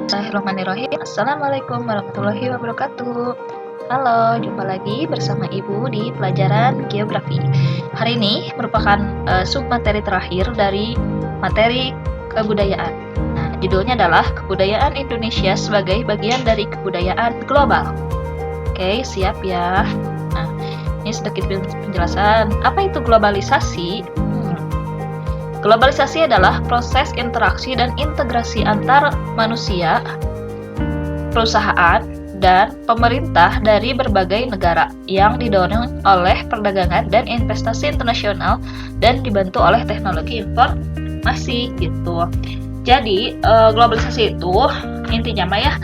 Bismillahirrahmanirrahim. Assalamualaikum warahmatullahi wabarakatuh. Halo, jumpa lagi bersama Ibu di pelajaran geografi. Hari ini merupakan submateri terakhir dari materi kebudayaan. Nah, judulnya adalah Kebudayaan Indonesia sebagai bagian dari kebudayaan global. Oke, siap ya. Nah, ini sedikit penjelasan. Apa itu globalisasi? Globalisasi adalah proses interaksi dan integrasi antar manusia, perusahaan, dan pemerintah dari berbagai negara yang didorong oleh perdagangan dan investasi internasional dan dibantu oleh teknologi informasi gitu. Jadi globalisasi itu intinya mah ya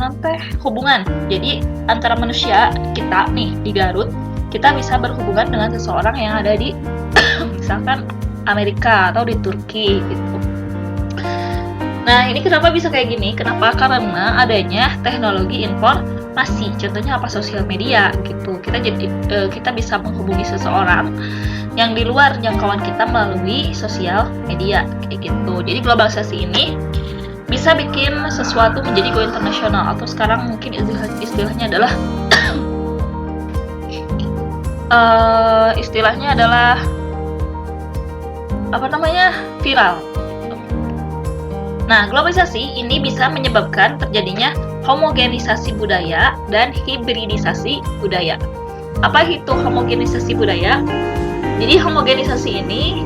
nanti hubungan. Jadi antara manusia kita nih di Garut, kita bisa berhubungan dengan seseorang yang ada di misalkan Amerika atau di Turki gitu. Nah, ini kenapa bisa kayak gini? Kenapa? Karena adanya teknologi informasi. Contohnya apa? Sosial media gitu. Kita bisa menghubungi seseorang yang di luar jangkauan kita melalui sosial media kayak gitu. Jadi globalisasi ini bisa bikin sesuatu menjadi go internasional, atau sekarang mungkin istilahnya adalah viral. Nah, globalisasi ini bisa menyebabkan terjadinya homogenisasi budaya dan hibridisasi budaya. Apa itu homogenisasi budaya? Jadi homogenisasi ini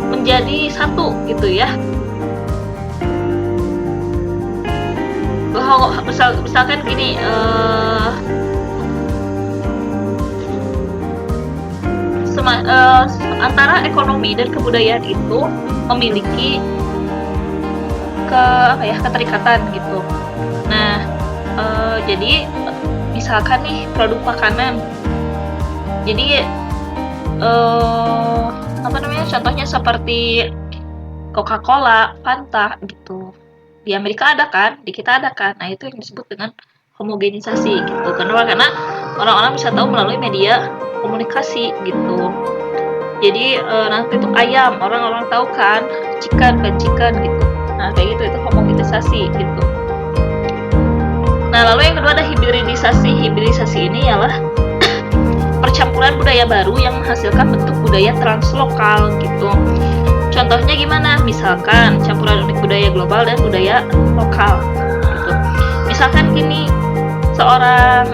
menjadi satu gitu ya. Misalkan gini, antara ekonomi dan kebudayaan itu memiliki keterikatan gitu. Nah, jadi misalkan nih produk makanan, jadi contohnya seperti Coca-Cola, Fanta gitu. Di Amerika ada kan, di kita ada kan. Nah, itu yang disebut dengan homogenisasi gitu. Karena orang-orang bisa tahu melalui media komunikasi gitu. Jadi nanti untuk ayam, orang-orang tahu kan, chicken gitu. Nah, kayak gitu, itu homogenisasi gitu. Nah, lalu yang kedua ada hibridisasi. Hibridisasi ini ialah percampuran budaya baru yang menghasilkan bentuk budaya translokal gitu. Contohnya gimana? Misalkan campuran unik budaya global dan budaya lokal gitu. Misalkan gini, seorang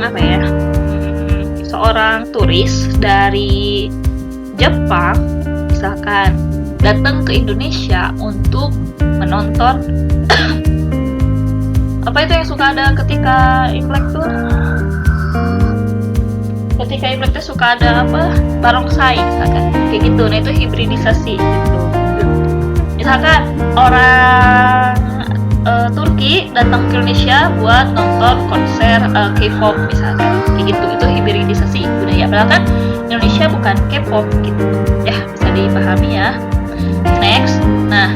turis dari Jepang misalkan datang ke Indonesia untuk menonton apa itu yang suka ada ketika Imlek tuh? Ketika Imlek tuh suka ada barongsai misalkan, kayak gitu. Nah, itu hibridisasi gitu. Misalkan orang Turki datang ke Indonesia buat nonton konser K-pop misalkan, kayak gitu. Itu hibridisasi budaya. Padahal kan Indonesia bukan K-pop gitu. Ya, bisa dipahami ya. Next. Nah,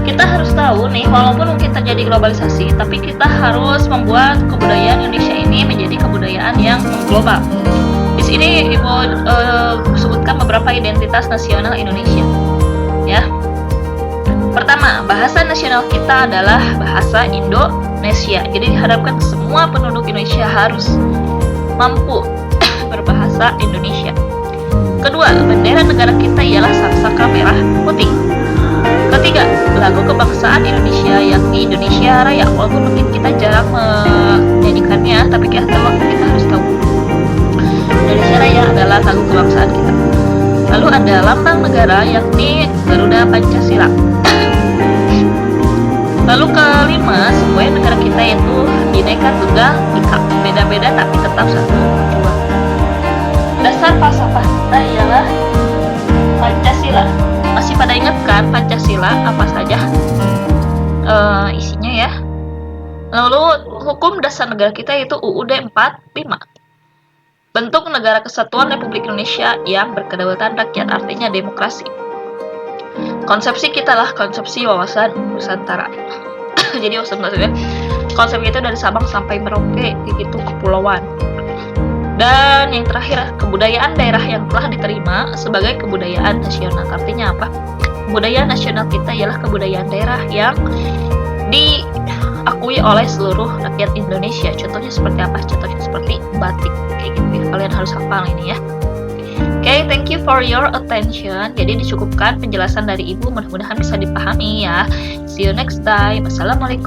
kita harus tahu nih, walaupun mungkin terjadi globalisasi, tapi kita harus membuat kebudayaan Indonesia ini menjadi kebudayaan yang global. Di sini Ibu sebutkan beberapa identitas nasional Indonesia. Ya. Pertama, bahasa nasional kita adalah bahasa Indonesia. Jadi diharapkan semua penduduk Indonesia harus mampu berbahasa Indonesia. Kedua, bendera negara kita ialah sangsaka merah putih. Ketiga, lagu kebangsaan Indonesia yakni Indonesia Raya. Walaupun mungkin kita jarang menyanyikannya, tapi kita harus tahu Indonesia Raya adalah lagu kebangsaan kita. Lalu ada lambang negara yakni Garuda Pancasila. Lalu kelima, sebuah negara kita yaitu Bhinneka Tunggal Ika, beda-beda tapi tetap satu tujuan. Dasar falsafah kita ialah Pancasila. Masih pada ingat kan Pancasila apa saja isinya ya? Lalu hukum dasar negara kita yaitu UUD 45. Bentuk negara kesatuan Republik Indonesia yang berkedaulatan rakyat, artinya demokrasi. Konsepsi kita lah konsepsi wawasan Nusantara. Jadi maksudnya konsep itu dari Sabang sampai Merauke, gitu, kepulauan. Dan yang terakhir, kebudayaan daerah yang telah diterima sebagai kebudayaan nasional. Artinya apa? budaya nasional kita ialah kebudayaan daerah yang diakui oleh seluruh rakyat Indonesia. Contohnya seperti apa? Contohnya seperti batik, kayak gitu ya. Kalian harus hafal ini ya. Oke, thank you for your attention. Jadi dicukupkan penjelasan dari Ibu, mudah-mudahan bisa dipahami ya. See you next time. Assalamualaikum.